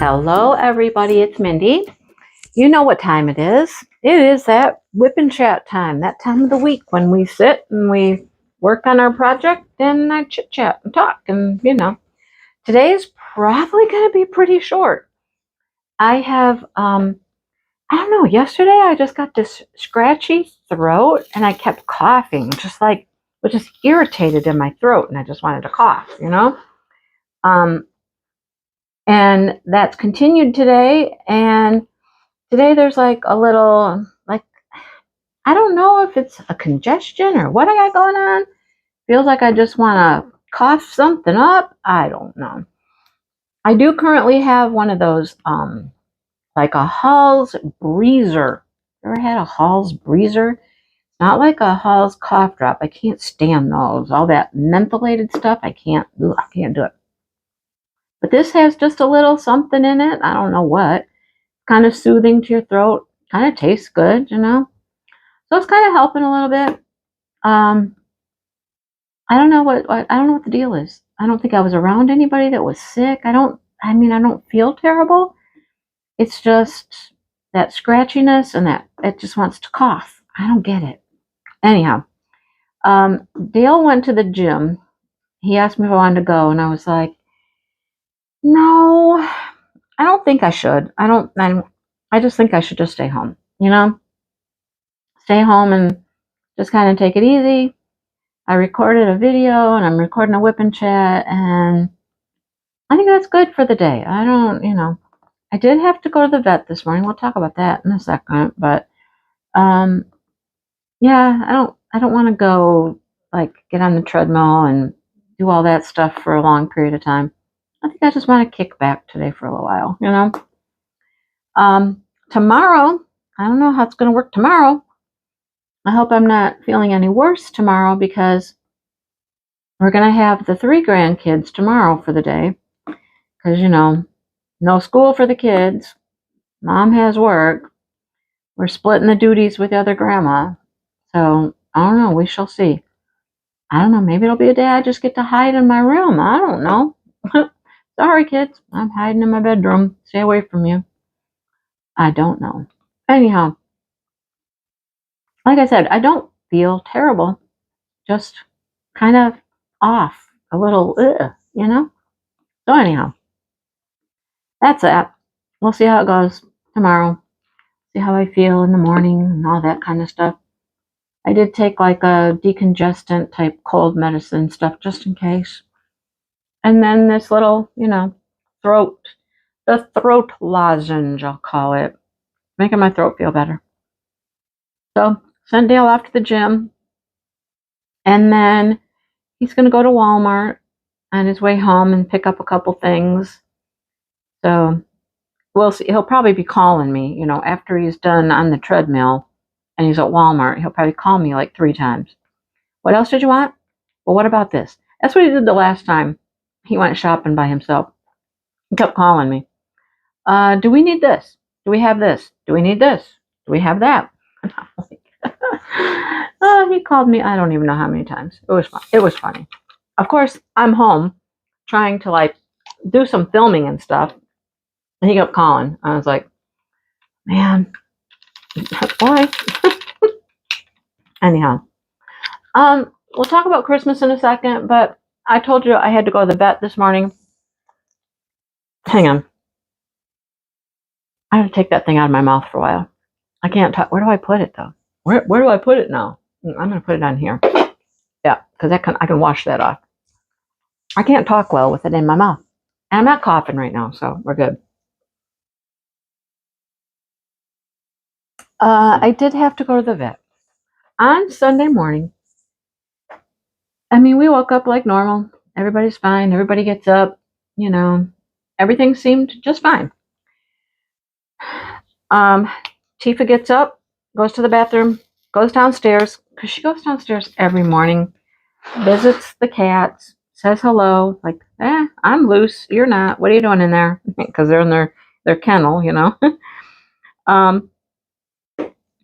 Hello everybody, it's Mindy. You know what time it is. It is that whip and chat time, that time of the week when we sit and we work on our project and I chit chat and talk. And today is probably going to be pretty short. I have, I don't know, yesterday I just got this scratchy throat and I kept coughing, was just irritated in my throat and I just wanted to cough, And that's continued today. And today there's like a little, I don't know if it's a congestion or what I got going on. Feels like I just want to cough something up. I don't know. I do currently have one of those, like a Hall's Breezer. Ever had a Hall's Breezer? Not like a Hall's cough drop. I can't stand those. All that mentholated stuff, I can't do it. But this has just a little something in it. I don't know what. Kind of soothing to your throat. Kind of tastes good, So it's kind of helping a little bit. I don't know what the deal is. I don't think I was around anybody that was sick. I don't feel terrible. It's just that scratchiness and that it just wants to cough. I don't get it. Anyhow, Dale went to the gym. He asked me if I wanted to go, and I was like, no, I don't think I should. I just think I should just stay home, Stay home and just kind of take it easy. I recorded a video and I'm recording a whip and chat, and I think that's good for the day. I did have to go to the vet this morning. We'll talk about that in a second, but yeah, I don't want to go get on the treadmill and do all that stuff for a long period of time. I think I just want to kick back today for a little while, Tomorrow, I don't know how it's going to work tomorrow. I hope I'm not feeling any worse tomorrow because we're going to have the 3 grandkids tomorrow for the day. Because, no school for the kids. Mom has work. We're splitting the duties with the other grandma. So, I don't know. We shall see. I don't know. Maybe it'll be a day I just get to hide in my room. I don't know. Sorry, kids. I'm hiding in my bedroom. Stay away from you. I don't know. Anyhow, like I said, I don't feel terrible. Just kind of off. A little, So anyhow, that's that. We'll see how it goes tomorrow. See how I feel in the morning and all that kind of stuff. I did take like a decongestant type cold medicine stuff just in case. And then this little, the throat lozenge, I'll call it. Making my throat feel better. So, sent Dale off to the gym. And then he's going to go to Walmart on his way home and pick up a couple things. So, we'll see. He'll probably be calling me, after he's done on the treadmill and he's at Walmart. He'll probably call me like 3 times. What else did you want? Well, what about this? That's what he did the last time he went shopping by himself. He kept calling me. Do we need this? Do we have this? Do we need this? Do we have that? He called me, I don't even know how many times. It was fun. It was funny. Of course, I'm home trying to do some filming and stuff. And he kept calling. I was like, man, boy. Anyhow, we'll talk about Christmas in a second, but I told you I had to go to the vet this morning. Hang on. I have to take that thing out of my mouth for a while. I can't talk. Where do I put it, though? Where do I put it now? I'm going to put it on here. Yeah, because I can wash that off. I can't talk well with it in my mouth. And I'm not coughing right now, so we're good. I did have to go to the vet on Sunday morning. We woke up like normal. Everybody's fine. Everybody gets up. Everything seemed just fine. Tifa gets up, goes to the bathroom, goes downstairs, because she goes downstairs every morning, visits the cats, says hello, I'm loose, you're not, what are you doing in there? Because they're in their kennel,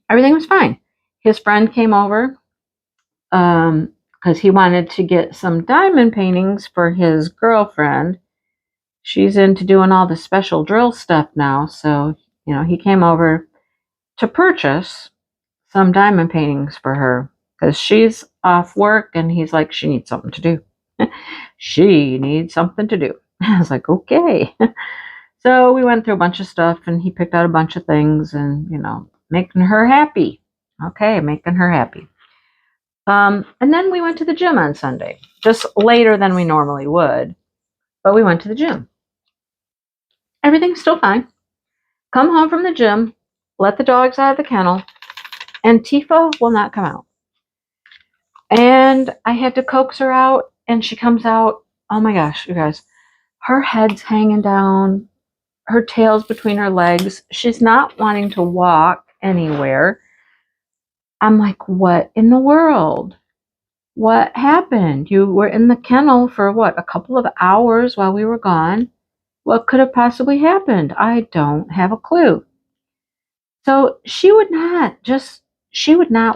Everything was fine. His friend came over, because he wanted to get some diamond paintings for his girlfriend, she's into doing all the special drill stuff now. So, he came over to purchase some diamond paintings for her because she's off work and he's like, she needs something to do. She needs something to do. I was like, okay. So we went through a bunch of stuff and he picked out a bunch of things and, making her happy. Okay, making her happy. And then we went to the gym on Sunday, just later than we normally would, but we went to the gym. Everything's still fine. Come home from the gym, let the dogs out of the kennel, and Tifa will not come out. And I had to coax her out, and she comes out. Oh my gosh, you guys. Her head's hanging down, her tail's between her legs. She's not wanting to walk anywhere. I'm like, what in the world? What happened? You were in the kennel for what, a couple of hours while we were gone? What could have possibly happened? I don't have a clue. So she would not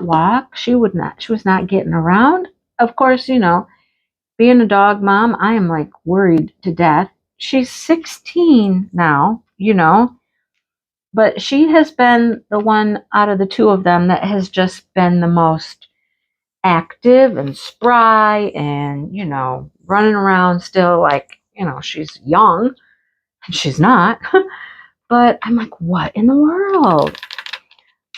walk. She was not getting around. Of course, being a dog mom, I am like worried to death. She's 16 now, but she has been the one out of the two of them that has just been the most active and spry and, running around still like, she's young and she's not. But I'm like, what in the world?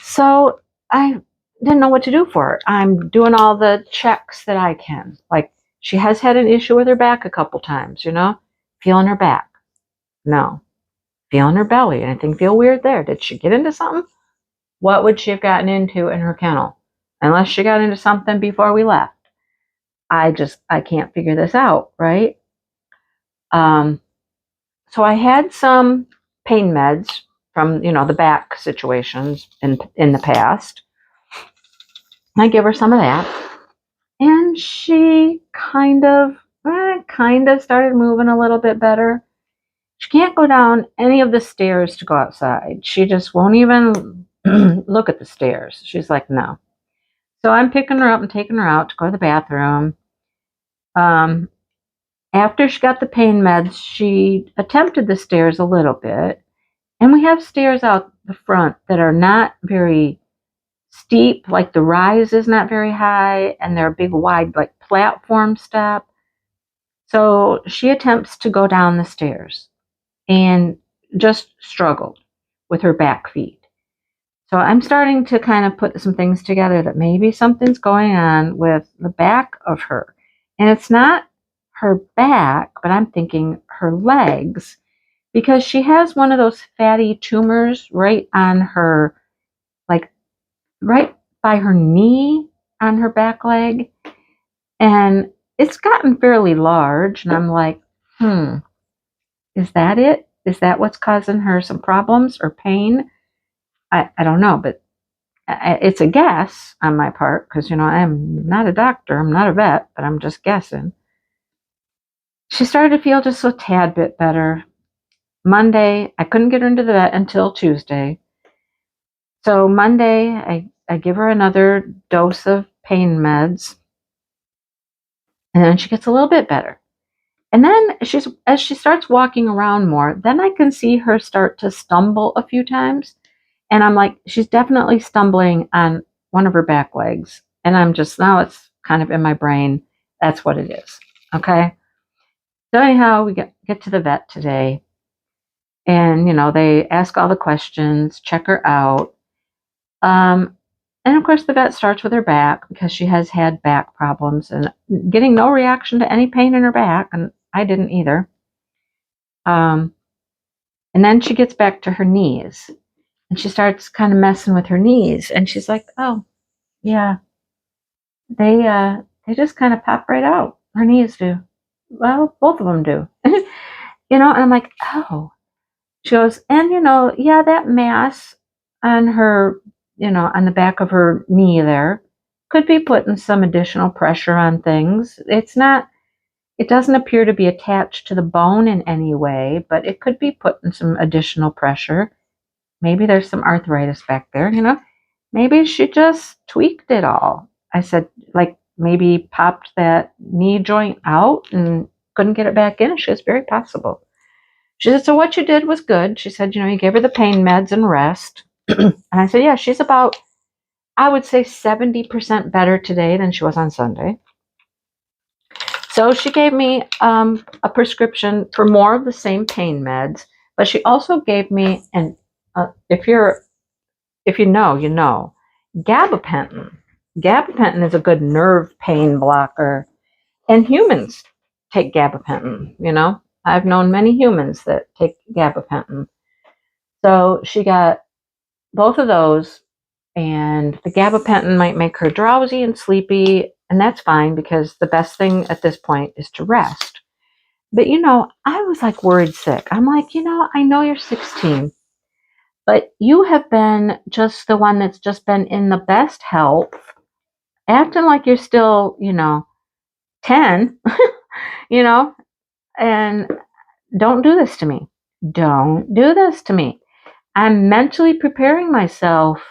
So I didn't know what to do for her. I'm doing all the checks that I can. Like, she has had an issue with her back a couple times, feeling her back. No. Feeling her belly. Anything feel weird there? Did she get into something? What would she have gotten into in her kennel? Unless she got into something before we left. I can't figure this out, right? So I had some pain meds from, the back situations in the past. I give her some of that. And she kind of started moving a little bit better. She can't go down any of the stairs to go outside. She just won't even look at the stairs. She's like, no. So I'm picking her up and taking her out to go to the bathroom. After she got the pain meds, she attempted the stairs a little bit. And we have stairs out the front that are not very steep, like the rise is not very high, and they're a big, wide, like platform step. So she attempts to go down the stairs and just struggled with her back feet. So I'm starting to kind of put some things together that maybe something's going on with the back of her. And it's not her back, but I'm thinking her legs, because she has one of those fatty tumors right on her, like right by her knee on her back leg. And it's gotten fairly large. And I'm like, is that it? Is that what's causing her some problems or pain? I don't know, but it's a guess on my part because, I'm not a doctor. I'm not a vet, but I'm just guessing. She started to feel just a tad bit better. Monday, I couldn't get her into the vet until Tuesday. So Monday, I give her another dose of pain meds. And then she gets a little bit better. And then as she starts walking around more, then I can see her start to stumble a few times. And I'm like, she's definitely stumbling on one of her back legs. And now it's kind of in my brain. That's what it is. Okay. So anyhow, we get to the vet today. And, they ask all the questions, check her out. And of course, the vet starts with her back because she has had back problems and getting no reaction to any pain in her back. And I didn't either. And then she gets back to her knees. And she starts kind of messing with her knees. And she's like, oh, yeah, they just kind of pop right out. Her knees do. Well, both of them do. And I'm like, oh. She goes, and, yeah, that mass on her, on the back of her knee there could be putting some additional pressure on things. It doesn't appear to be attached to the bone in any way, but it could be putting some additional pressure. Maybe there's some arthritis back there, Maybe she just tweaked it all. I said, like, maybe popped that knee joint out and couldn't get it back in. She was very possible. She said, so what you did was good. She said, you gave her the pain meds and rest. And I said, yeah, she's about, I would say 70% better today than she was on Sunday. So she gave me a prescription for more of the same pain meds, but she also gave me, and if you know, you know, gabapentin. Gabapentin is a good nerve pain blocker, and humans take gabapentin. I've known many humans that take gabapentin. So she got both of those, and the gabapentin might make her drowsy and sleepy, and that's fine because the best thing at this point is to rest. But I was like worried sick. I'm like, I know you're 16, but you have been just the one that's just been in the best health, acting like you're still, 10, and don't do this to me. Don't do this to me. I'm mentally preparing myself,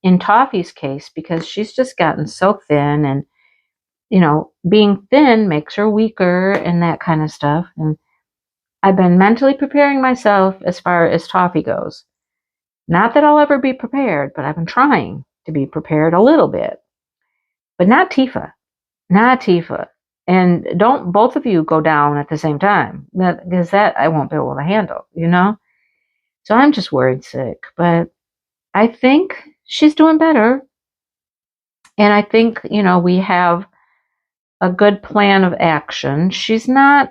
in Toffee's case, because she's just gotten so thin, and, being thin makes her weaker and that kind of stuff. And I've been mentally preparing myself as far as Toffee goes. Not that I'll ever be prepared, but I've been trying to be prepared a little bit. But not Tifa. Not Tifa. And don't both of you go down at the same time, because that I won't be able to handle, So I'm just worried sick. But I think she's doing better. And I think, we have a good plan of action. She's not,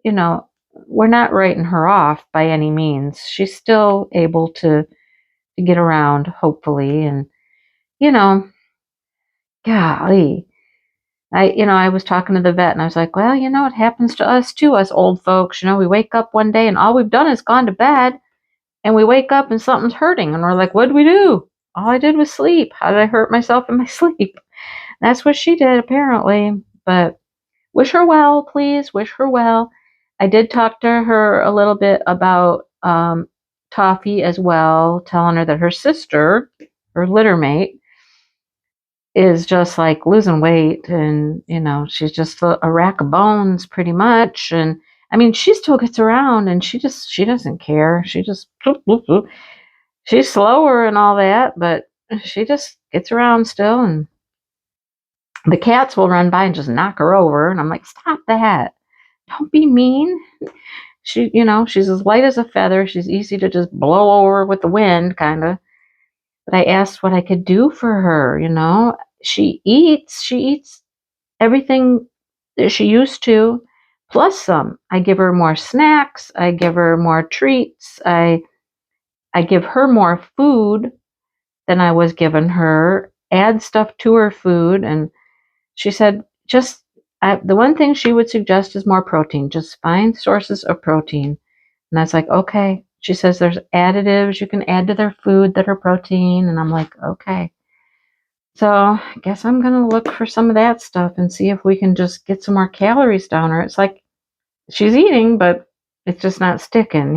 we're not writing her off by any means. She's still able to get around, hopefully. And, golly, I was talking to the vet and I was like, well, it happens to us too, us old folks. We wake up one day and all we've done is gone to bed, and we wake up and something's hurting. And we're like, what did we do? All I did was sleep. How did I hurt myself in my sleep? That's what she did, apparently. But wish her well, please. Wish her well. I did talk to her a little bit about Toffee as well, telling her that her sister, her litter mate, is just like losing weight, and she's just a rack of bones pretty much. And I mean, she still gets around, and she doesn't care. She just bloop, bloop, bloop. She's slower and all that, but she just gets around still. And the cats will run by and just knock her over, and I'm like, stop that, don't be mean. She's as light as a feather. She's easy to just blow over with the wind, kind of. But I asked what I could do for her. She eats everything that she used to, plus some. I give her more snacks. I give her more treats. I give her more food than I was giving her. Add stuff to her food, and she said the one thing she would suggest is more protein. Just find sources of protein. And I was like, okay. She says there's additives you can add to their food that are protein. And I'm like, okay. So I guess I'm going to look for some of that stuff and see if we can just get some more calories down her. It's like she's eating, but it's just not sticking,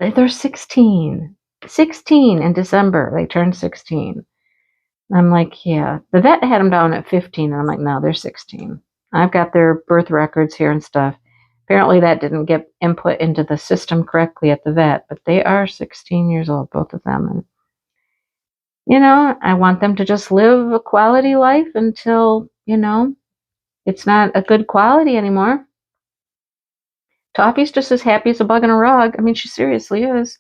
They're 16. 16 in December. They turned 16. I'm like, yeah. The vet had them down at 15. And I'm like, no, they're 16. I've got their birth records here and stuff. Apparently that didn't get input into the system correctly at the vet, but they are 16 years old, both of them. And, I want them to just live a quality life until, it's not a good quality anymore. Toffee's just as happy as a bug in a rug. I mean, she seriously is.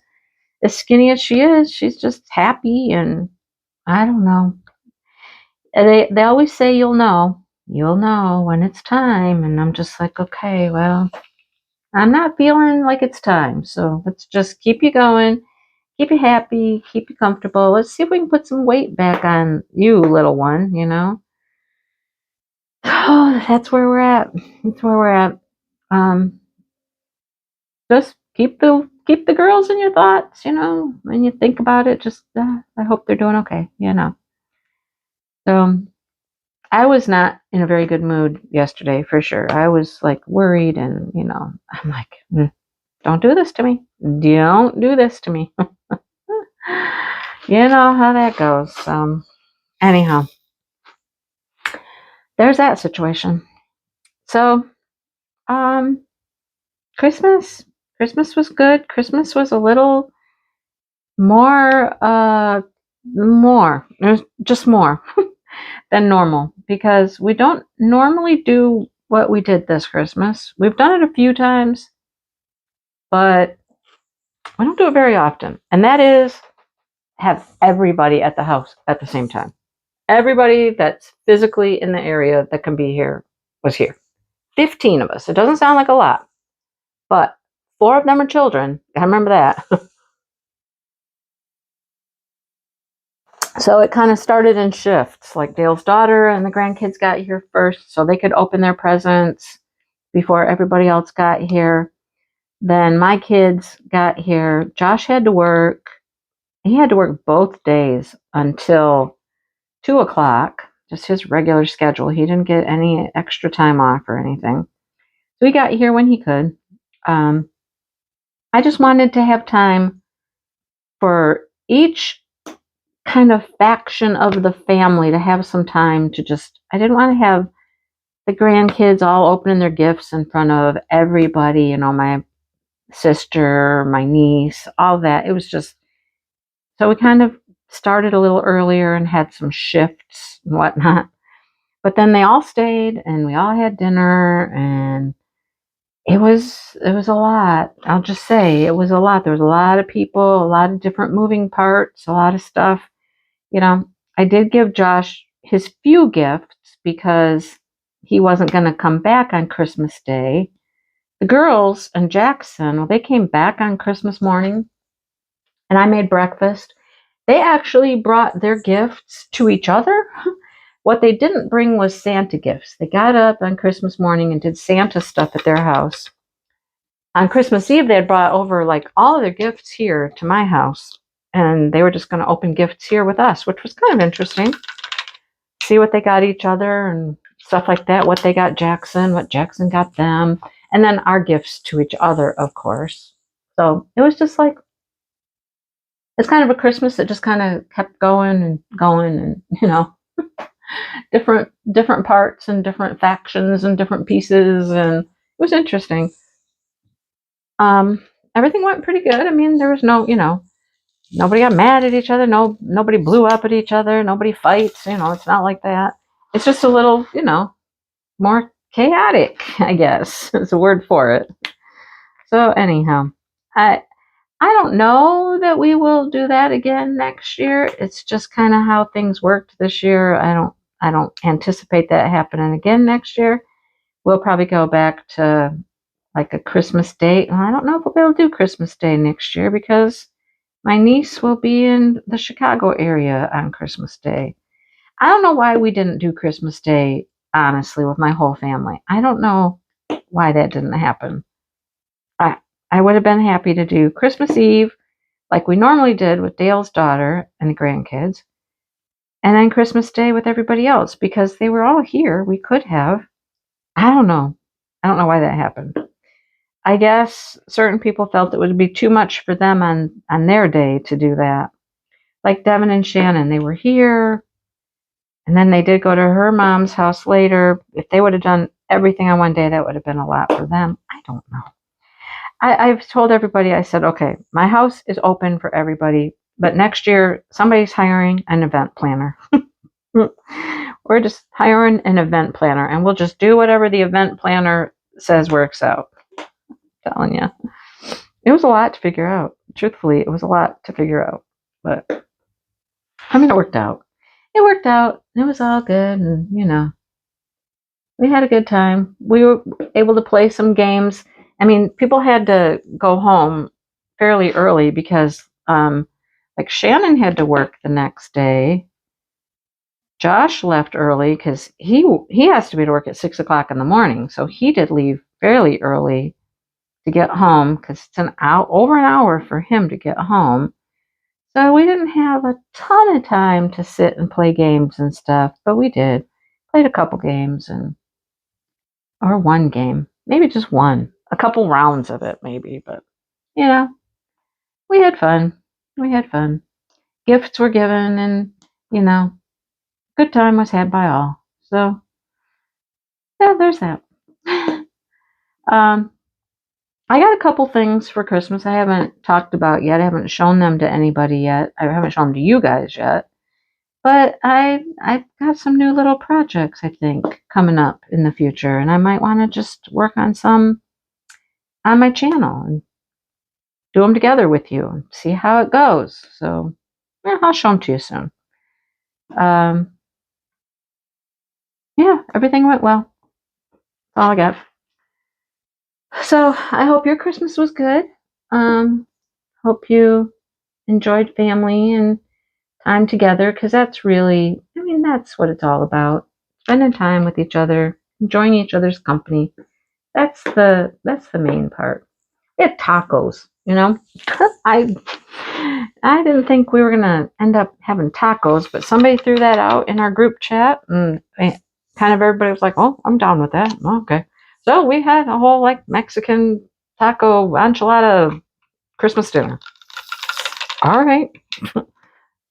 As skinny as she is, she's just happy, and I don't know. They always say you'll know when it's time, and I'm just like, okay, well, I'm not feeling like it's time, so let's just keep you going, keep you happy, keep you comfortable. Let's see if we can put some weight back on you, little one. Oh, that's where we're at. That's where we're at. Just keep the girls in your thoughts. When you think about it, just I hope they're doing okay. So I was not in a very good mood yesterday, for sure. I was like worried, and I'm like, don't do this to me. Don't do this to me. You know how that goes. Anyhow, there's that situation. So, Christmas was good. Christmas was a little more, there's just more than normal because we don't normally do what we did this Christmas. We've done it a few times, but we don't do it very often. And that is have everybody at the house at the same time. Everybody that's physically in the area that can be here was here. 15 of us. It doesn't sound like a lot, but 4 of them are children. I remember that. So it kind of started in shifts. Like Dale's daughter and the grandkids got here first so they could open their presents before everybody else got here. Then my kids got here. Josh had to work. He had to work both days until 2 o'clock, just his regular schedule. He didn't get any extra time off or anything. So he got here when he could. I just wanted to have time for each kind of faction of the family to have some time to just, I didn't want to have the grandkids all opening their gifts in front of everybody, you know, my sister, my niece, all that. It was just, so we kind of started a little earlier and had some shifts and whatnot. But then they all stayed and we all had dinner and it was a lot. I'll just say it was a lot. There was a lot of people, a lot of different moving parts, a lot of stuff. You know, I did give Josh his few gifts because he wasn't going to come back on Christmas Day. The girls and Jackson, well, they came back on Christmas morning and I made breakfast. They actually brought their gifts to each other. What they didn't bring was Santa gifts. They got up on Christmas morning and did Santa stuff at their house. On Christmas Eve, they had brought over like all of their gifts here to my house. And they were just going to open gifts here with us, which was kind of interesting. See what they got each other and stuff like that. What they got Jackson, what Jackson got them. And then our gifts to each other, of course. So it was just like, it's kind of a Christmas that just kind of kept going and, you know, different parts and different factions and different pieces. And it was interesting. Everything went pretty good. I mean, there was no, you know, nobody got mad at each other. Nobody blew up at each other. Nobody fights. You know, it's not like that. It's just a little, you know, more chaotic, I guess is a word for it. So anyhow, I don't know that we will do that again next year. It's just kind of how things worked this year. I don't anticipate that happening again next year. We'll probably go back to like a Christmas Day. Well, I don't know if we'll be able to do Christmas Day next year because my niece will be in the Chicago area on Christmas Day. I don't know why we didn't do Christmas Day, honestly, with my whole family. I don't know why that didn't happen. I would have been happy to do Christmas Eve like we normally did with Dale's daughter and the grandkids, and then Christmas Day with everybody else because they were all here. We could have. I don't know. I don't know why that happened. I guess certain people felt it would be too much for them on their day to do that. Like Devin and Shannon, they were here, and then they did go to her mom's house later. If they would have done everything on one day, that would have been a lot for them. I don't know. I've told everybody, I said, okay, my house is open for everybody, but next year somebody's hiring an event planner. We're just hiring an event planner, and we'll just do whatever the event planner says works out. I'm telling you. It was a lot to figure out. Truthfully, it was a lot to figure out. But, I mean, it worked out. It worked out. It was all good, and, you know, we had a good time. We were able to play some games. I mean, people had to go home fairly early because, like, Shannon had to work the next day. Josh left early because he has to be to work at 6 o'clock in the morning. So he did leave fairly early to get home because it's over an hour for him to get home. So we didn't have a ton of time to sit and play games and stuff, but we did. Played a couple games or one game, maybe just one. A couple rounds of it, maybe, but you know, we had fun. We had fun. Gifts were given, and you know, good time was had by all. So yeah, there's that. I got a couple things for Christmas I haven't talked about yet. I haven't shown them to anybody yet. I haven't shown them to you guys yet. But I've got some new little projects, I think, coming up in the future, and I might want to just work on some on my channel and do them together with you and see how it goes. So, yeah, I'll show them to you soon. Yeah, everything went well. That's all I got. So, I hope your Christmas was good. Hope you enjoyed family and time together, because that's really, I mean, that's what it's all about. Spending time with each other, enjoying each other's company. That's the main part. We had tacos, you know. I didn't think we were gonna end up having tacos, but somebody threw that out in our group chat, and kind of everybody was like, "Oh, I'm down with that." Okay, so we had a whole like Mexican taco enchilada Christmas dinner. All right,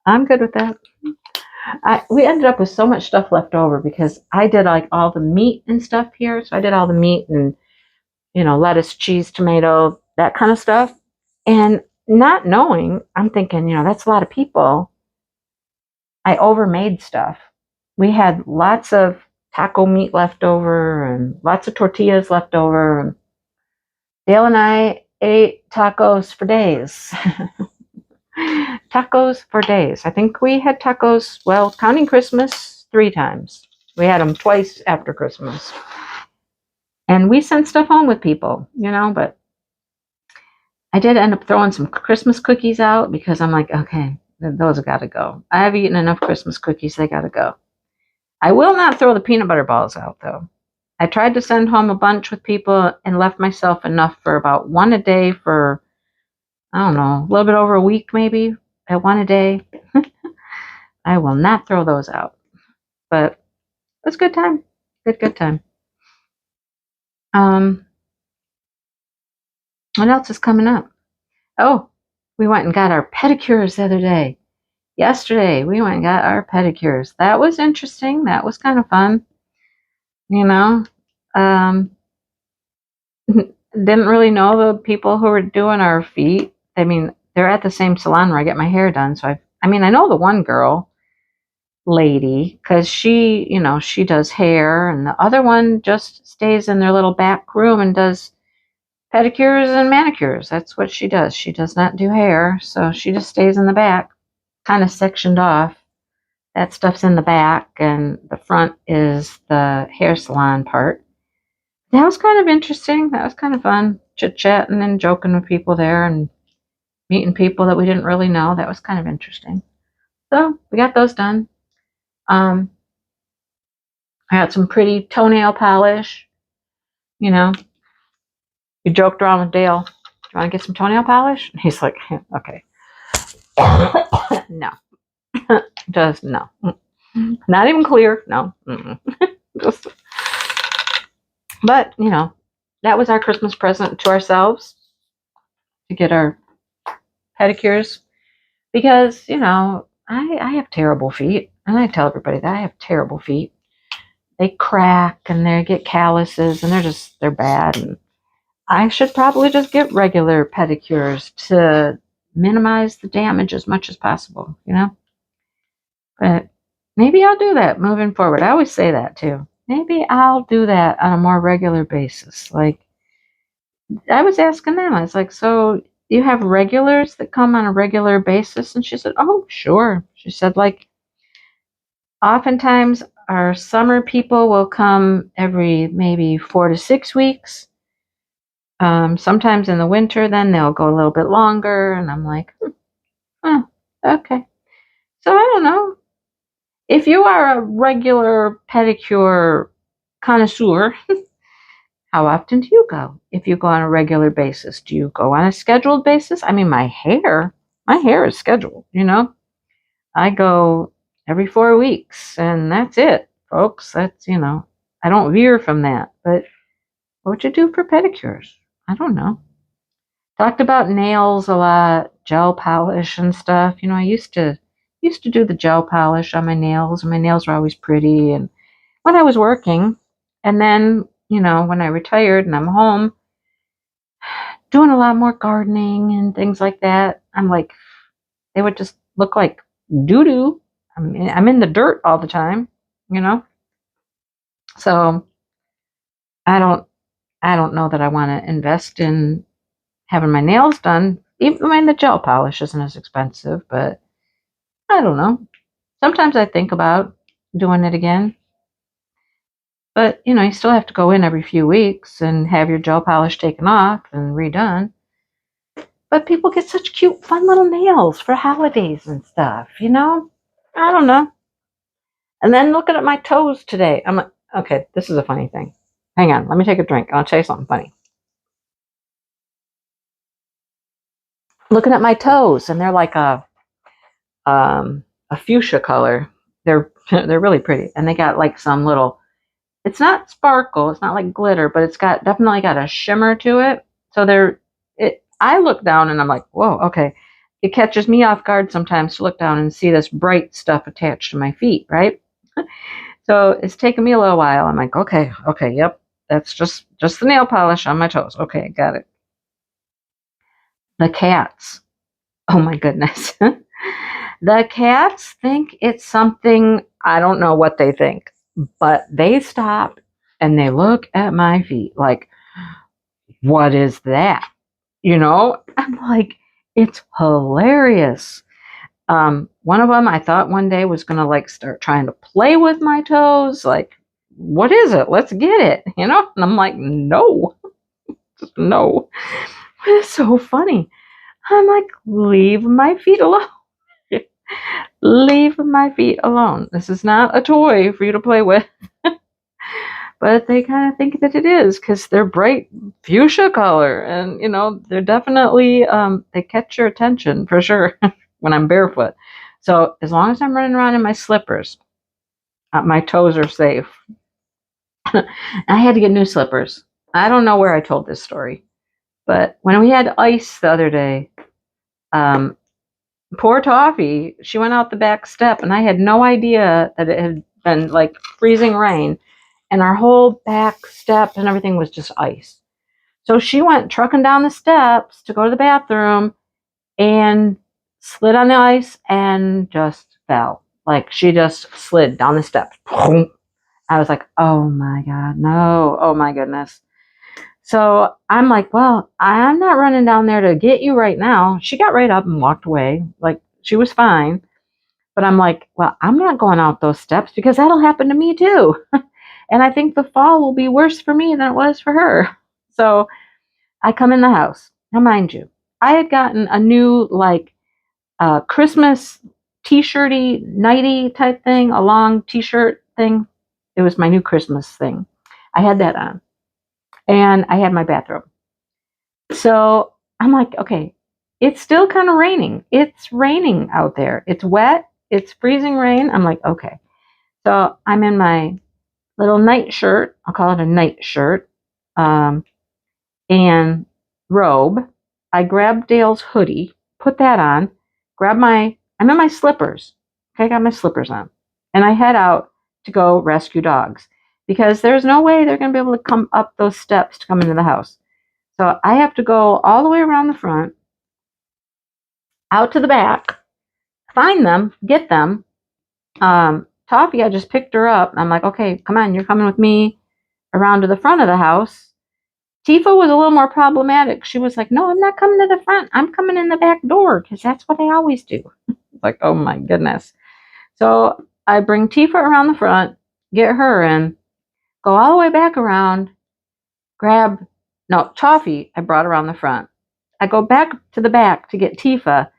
I'm good with that. We ended up with so much stuff left over because I did like all the meat and stuff here. So I did all the meat and, lettuce, cheese, tomato, that kind of stuff. And not knowing, I'm thinking, that's a lot of people. I overmade stuff. We had lots of taco meat left over and lots of tortillas left over. And Dale and I ate tacos for days. Tacos for days. I think we had tacos, well, counting Christmas, 3 times. We had them twice after Christmas. And we sent stuff home with people, but I did end up throwing some Christmas cookies out because I'm like, okay, those have got to go. I've eaten enough Christmas cookies, they got to go. I will not throw the peanut butter balls out, though. I tried to send home a bunch with people and left myself enough for about 1 a day for, I don't know, a little bit over a week maybe, at 1 a day. I will not throw those out. But it was a good time. Good time. What else is coming up? Oh, we went and got our pedicures the other day. Yesterday, we went and got our pedicures. That was interesting. That was kind of fun. Didn't really know the people who were doing our feet. I mean, they're at the same salon where I get my hair done. So I know the one lady, because she does hair, and the other one just stays in their little back room and does pedicures and manicures. That's what she does. She does not do hair, so she just stays in the back, kind of sectioned off. That stuff's in the back, and the front is the hair salon part. That was kind of interesting. That was kind of fun, chit-chatting and joking with people there and meeting people that we didn't really know. That was kind of interesting. So we got those done. I got some pretty toenail polish. We joked around with Dale. Do you want to get some toenail polish? And he's like, okay. No. Just no. Not even clear. No. Just. But, that was our Christmas present to ourselves, to get our pedicures, because, I have terrible feet, and I tell everybody that I have terrible feet. They crack, and they get calluses, and they're bad, and I should probably just get regular pedicures to minimize the damage as much as possible, But maybe I'll do that moving forward. I always say that, too. Maybe I'll do that on a more regular basis. Like, I was asking them, I was like, so you have regulars that come on a regular basis? And she said, oh, sure. She said, like, oftentimes our summer people will come every maybe 4 to 6 weeks. Sometimes in the winter, then they'll go a little bit longer. And I'm like, okay. So I don't know. If you are a regular pedicure connoisseur, how often do you go? If you go on a regular basis, do you go on a scheduled basis? I mean, my hair is scheduled, I go every 4 weeks, and that's it, folks. That's, I don't veer from that. But what would you do for pedicures? I don't know. Talked about nails a lot, gel polish and stuff. I used to do the gel polish on my nails, and my nails were always pretty. And when I was working, and then you know, when I retired and I'm home doing a lot more gardening and things like that, I'm like, they would just look like doo-doo. I mean, I'm in the dirt all the time, you know? So I don't I don't know that I want to invest in having my nails done. Even when the gel polish isn't as expensive, but I don't know. Sometimes I think about doing it again. But, you know, you still have to go in every few weeks and have your gel polish taken off and redone. But people get such cute, fun little nails for holidays and stuff, you know? I don't know. And then looking at my toes today, I'm like, okay, this is a funny thing. Hang on, let me take a drink. I'll tell you something funny. Looking at my toes, and they're like a fuchsia color. They're they're really pretty, and they got like some little. It's not sparkle. It's not like glitter, but it's got definitely got a shimmer to it. So they're it. I look down and I'm like, whoa, okay. It catches me off guard sometimes to look down and see this bright stuff attached to my feet, right? So it's taken me a little while. I'm like, okay, yep, that's just the nail polish on my toes. Okay, got it. The cats. Oh my goodness. The cats think it's something, I don't know what they think, but they stop and they look at my feet like, what is that? You know, I'm like, it's hilarious. One of them I thought one day was gonna like start trying to play with my toes, like, what is it? Let's get it, you know? And I'm like, no, no. It's so funny. I'm like, leave my feet alone. Leave my feet alone. This is not a toy for you to play with. But they kind of think that it is because they're bright fuchsia color, and you know they're definitely they catch your attention for sure when I'm barefoot. So as long as I'm running around in my slippers, my toes are safe. I had to get new slippers. I don't know where I told this story, but when we had ice the other day, um, poor Toffee, she went out the back step, and I had no idea that it had been like freezing rain, and our whole back step and everything was just ice. So she went trucking down the steps to go to the bathroom and slid on the ice and just fell. Like she just slid down the steps. I was like, oh my God, no. Oh my goodness. So I'm like, well, I'm not running down there to get you right now. She got right up and walked away. Like she was fine. But I'm like, well, I'm not going out those steps because that'll happen to me too. And I think the fall will be worse for me than it was for her. So I come in the house. Now, mind you, I had gotten a new, like, Christmas t-shirty, nighty type thing, a long t-shirt thing. It was my new Christmas thing. I had that on. And I had my bathrobe. So I'm like, okay, it's still kind of raining. It's raining out there. It's wet. It's freezing rain. I'm like, okay. So I'm in my little night shirt. I'll call it a night shirt. And robe. I grabbed Dale's hoodie, put that on, I'm in my slippers. Okay, I got my slippers on. And I head out to go rescue dogs because there's no way they're going to be able to come up those steps to come into the house. So I have to go all the way around the front, out to the back, find them, get them. Toffee, I just picked her up. I'm like, okay, come on, you're coming with me around to the front of the house. Tifa was a little more problematic. She was like, no, I'm not coming to the front. I'm coming in the back door because that's what I always do. Like, oh my goodness. So I bring Tifa around the front, get her in, go all the way back around, Toffee, I brought around the front. I go back to the back to get Tifa,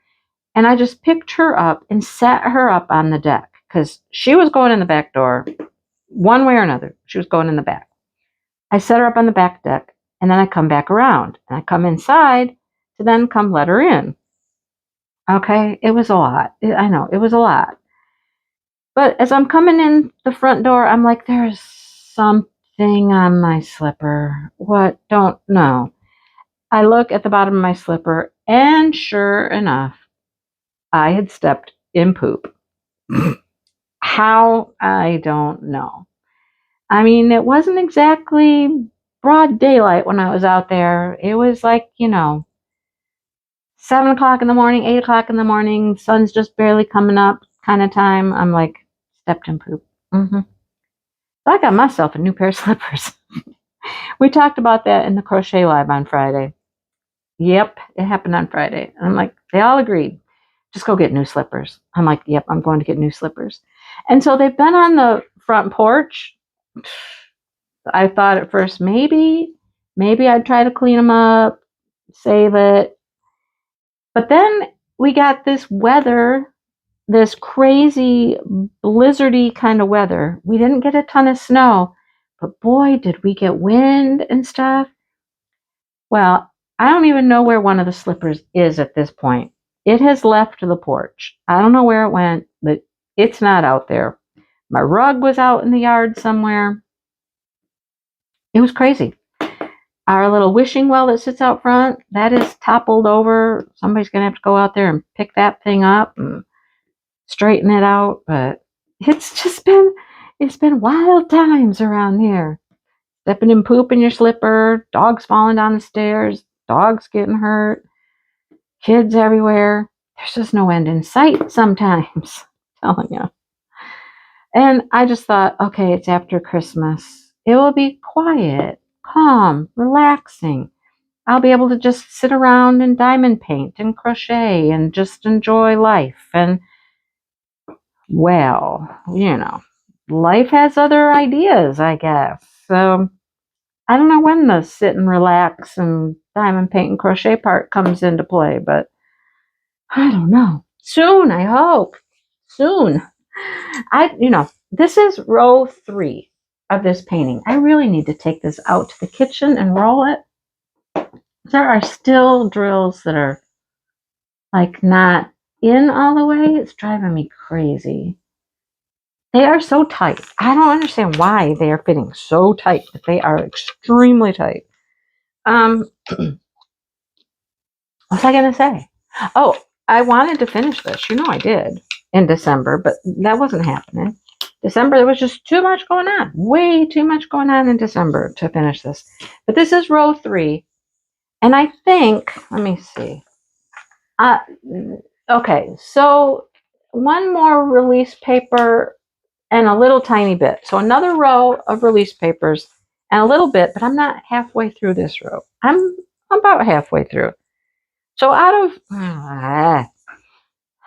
and I just picked her up and sat her up on the deck because she was going in the back door one way or another. She was going in the back. I set her up on the back deck. And then I come back around and I come inside to then come let her in. Okay, it was a lot. I know, it was a lot. But as I'm coming in the front door, I'm like, there's something on my slipper. What? Don't know. I look at the bottom of my slipper, and sure enough, I had stepped in poop. How? I don't know. I mean, it wasn't exactly broad daylight when I was out there. It was like, 7 o'clock in the morning, 8 o'clock in the morning, sun's just barely coming up kind of time. I'm like, stepped in poop. So I got myself a new pair of slippers. We talked about that in the crochet live on Friday. Yep, it happened on Friday. I'm like, they all agreed, just go get new slippers. I'm like, yep, I'm going to get new slippers. And so they've been on the front porch. I thought at first maybe I'd try to clean them up, save it. But then we got this weather, this crazy blizzardy kind of weather. We didn't get a ton of snow, but boy, did we get wind and stuff. Well, I don't even know where one of the slippers is at this point. It has left the porch. I don't know where it went, but it's not out there. My rug was out in the yard somewhere. It was crazy. Our little wishing well that sits out front, that is toppled over. Somebody's going to have to go out there and pick that thing up and straighten it out. But it's been wild times around here. Stepping in poop in your slipper, dogs falling down the stairs, dogs getting hurt, kids everywhere. There's just no end in sight sometimes, I'm telling you. And I just thought, okay, it's after Christmas. It will be quiet, calm, relaxing. I'll be able to just sit around and diamond paint and crochet and just enjoy life. And, well, life has other ideas, I guess. So I don't know when the sit and relax and diamond paint and crochet part comes into play, but I don't know. Soon, I hope. Soon. This is row 3 of this painting. I really need to take this out to the kitchen and roll it. There are still drills that are like not in all the way. It's driving me crazy. They are so tight. I don't understand why they are fitting so tight, but they are extremely tight. What was I going to say? Oh, I wanted to finish this. I did in December, but that wasn't happening. December, there was just too much going on. Way too much going on in December to finish this. But this is row 3. And I think, let me see. Okay, so one more release paper and a little tiny bit. So another row of release papers and a little bit, but I'm not halfway through this row. I'm about halfway through. So out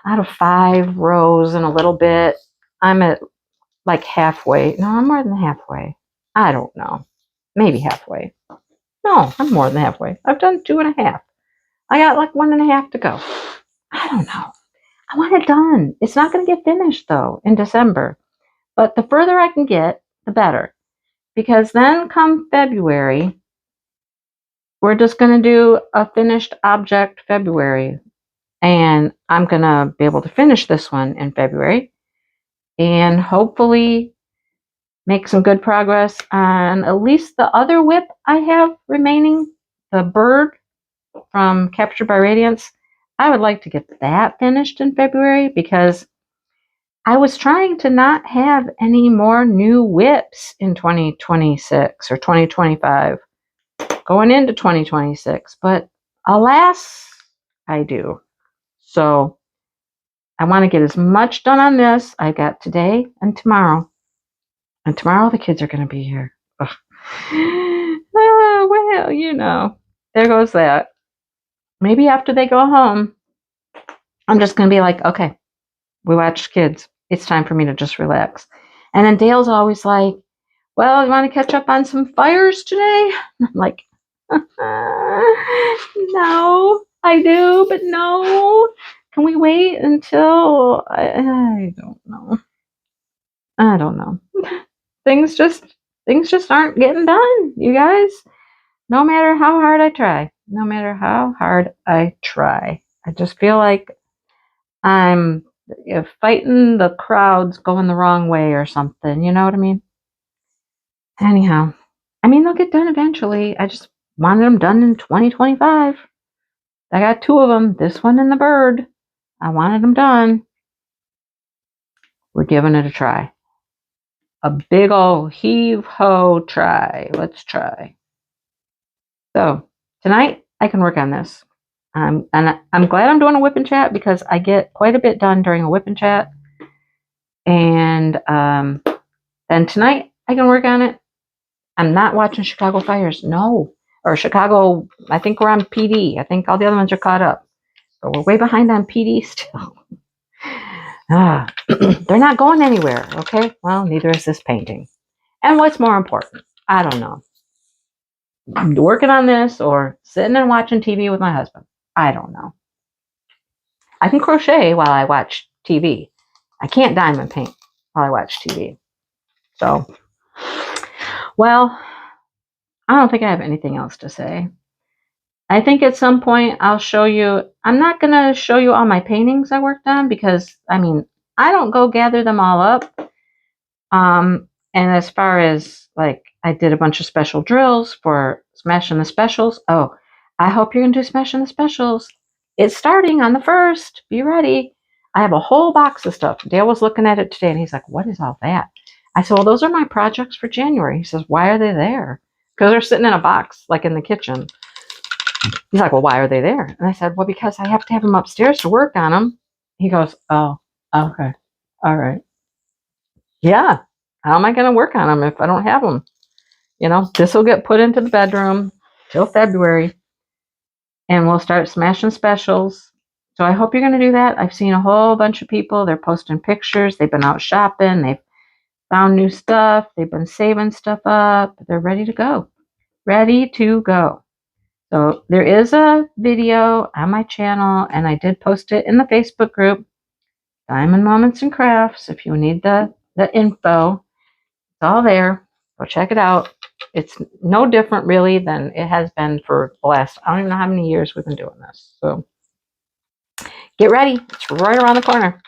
of 5 rows and a little bit, I'm at like halfway. No, I'm more than halfway. I don't know. Maybe halfway. No, I'm more than halfway. I've done 2.5. I got like 1.5 to go. I don't know. I want it done. It's not going to get finished though in December. But the further I can get, the better. Because then come February, we're just going to do a finished object February. And I'm going to be able to finish this one in February. And hopefully make some good progress on at least the other WIP I have remaining. The bird from Captured by Radiance. I would like to get that finished in February because I was trying to not have any more new WIPs in 2026 or 2025 going into 2026, but alas, I do. So I want to get as much done on this. I got today and tomorrow. And tomorrow the kids are going to be here. Oh, well, there goes that. Maybe after they go home, I'm just going to be like, okay, we watched kids. It's time for me to just relax. And then Dale's always like, well, you want to catch up on some fires today? I'm like, no, I do, but no. Can we wait until, I don't know. I don't know. Things just aren't getting done, you guys. No matter how hard I try. No matter how hard I try. I just feel like I'm fighting the crowds going the wrong way or something. You know what I mean? Anyhow, I mean, they'll get done eventually. I just wanted them done in 2025. I got 2 of them, this one and the bird. I wanted them done. We're giving it a try. a big old heave-ho try. Let's try. So tonight I can work on this. And I'm glad I'm doing a whip and chat because I get quite a bit done during a whip and chat. And then tonight I can work on it. I'm not watching Chicago Fires. No. Or Chicago, I think we're on PD. I think all the other ones are caught up. But we're way behind on PD still. They're not going anywhere, okay? Well, neither is this painting. And what's more important? I don't know. Working on this or sitting and watching TV with my husband. I don't know. I can crochet while I watch TV. I can't diamond paint while I watch TV. So, well, I don't think I have anything else to say. I think at some point I'll show you. I'm not going to show you all my paintings I worked on because, I mean, I don't go gather them all up. And as far as, like, I did a bunch of special drills for Smashing the Specials. Oh, I hope you're going to do Smashing the Specials. It's starting on the 1st. Be ready. I have a whole box of stuff. Dale was looking at it today, and he's like, what is all that? I said, well, those are my projects for January. He says, why are they there? Because they're sitting in a box, like in the kitchen. He's like, well, why are they there? And I said, well, because I have to have them upstairs to work on them. He goes, oh, okay. All right. Yeah. How am I going to work on them if I don't have them? You know, this will get put into the bedroom till February. And we'll start Smashing Specials. So I hope you're going to do that. I've seen a whole bunch of people. They're posting pictures. They've been out shopping. They've found new stuff. They've been saving stuff up. They're ready to go. Ready to go. So there is a video on my channel, and I did post it in the Facebook group, Diamond Moments and Crafts. If you need the info, it's all there. Go check it out. It's no different, really, than it has been for the last, I don't even know how many years we've been doing this. So get ready. It's right around the corner.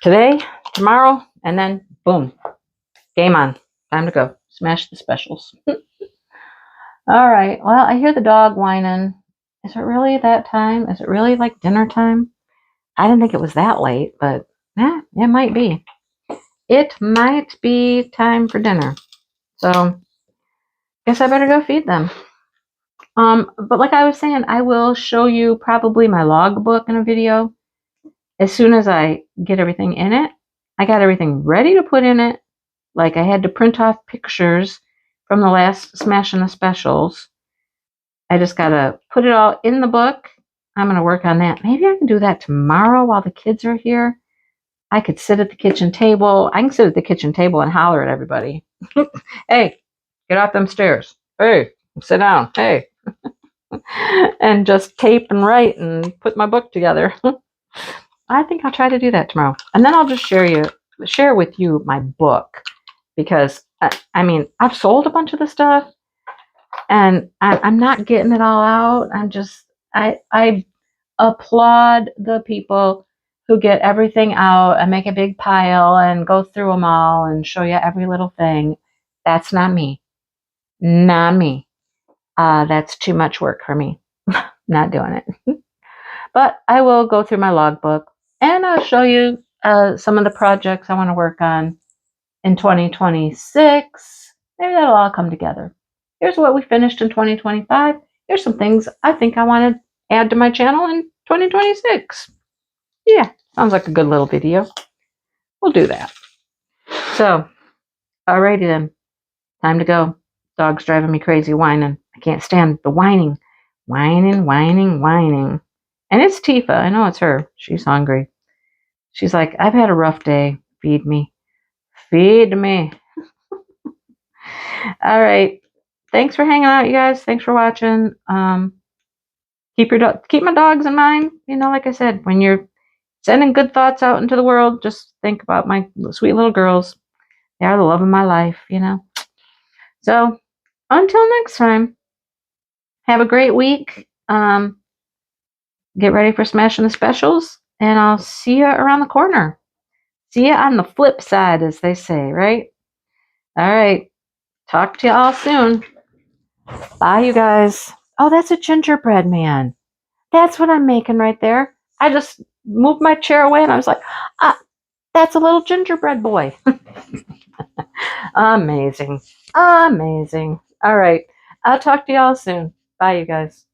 Today, tomorrow, and then boom. Game on. Time to go. Smash the specials. All right. Well, I hear the dog whining. Is it really that time? Is it really like dinner time? I didn't think it was that late, but yeah, it might be. It might be time for dinner. So guess I better go feed them. But like I was saying, I will show you probably my logbook in a video as soon as I get everything in it. I got everything ready to put in it. Like I had to print off pictures from the last Smashing the Specials. I just got to put it all in the book. I'm going to work on that. Maybe I can do that tomorrow while the kids are here. I could sit at the kitchen table. I can sit at the kitchen table and holler at everybody. Hey, get off them stairs. Hey, sit down. Hey. And just tape and write and put my book together. I think I'll try to do that tomorrow. And then I'll just share with you my book. Because, I mean, I've sold a bunch of the stuff. And I'm not getting it all out. I applaud the people who get everything out and make a big pile and go through them all and show you every little thing. That's not me. Not me. That's too much work for me. Not doing it. But I will go through my logbook and I'll show you some of the projects I want to work on in 2026. Maybe that'll all come together. Here's what we finished in 2025. Here's some things I think I want to add to my channel in 2026. Yeah, sounds like a good little video. We'll do that. So, alrighty then. Time to go. Dog's driving me crazy whining. I can't stand the whining. Whining, whining, whining. And it's Tifa. I know it's her. She's hungry. She's like, I've had a rough day. Feed me. Feed me. All right. Thanks for hanging out, you guys. Thanks for watching. Keep my dogs in mind. You know, like I said, when you're sending good thoughts out into the world, just think about my sweet little girls. They are the love of my life, you know. So, until next time, have a great week. Get ready for Smashing the Specials, and I'll see you around the corner. See you on the flip side, as they say, right? All right. Talk to you all soon. Bye, you guys. Oh, that's a gingerbread man. That's what I'm making right there. I just moved my chair away, and I was like, that's a little gingerbread boy. Amazing. Amazing. All right. I'll talk to y'all soon. Bye, you guys.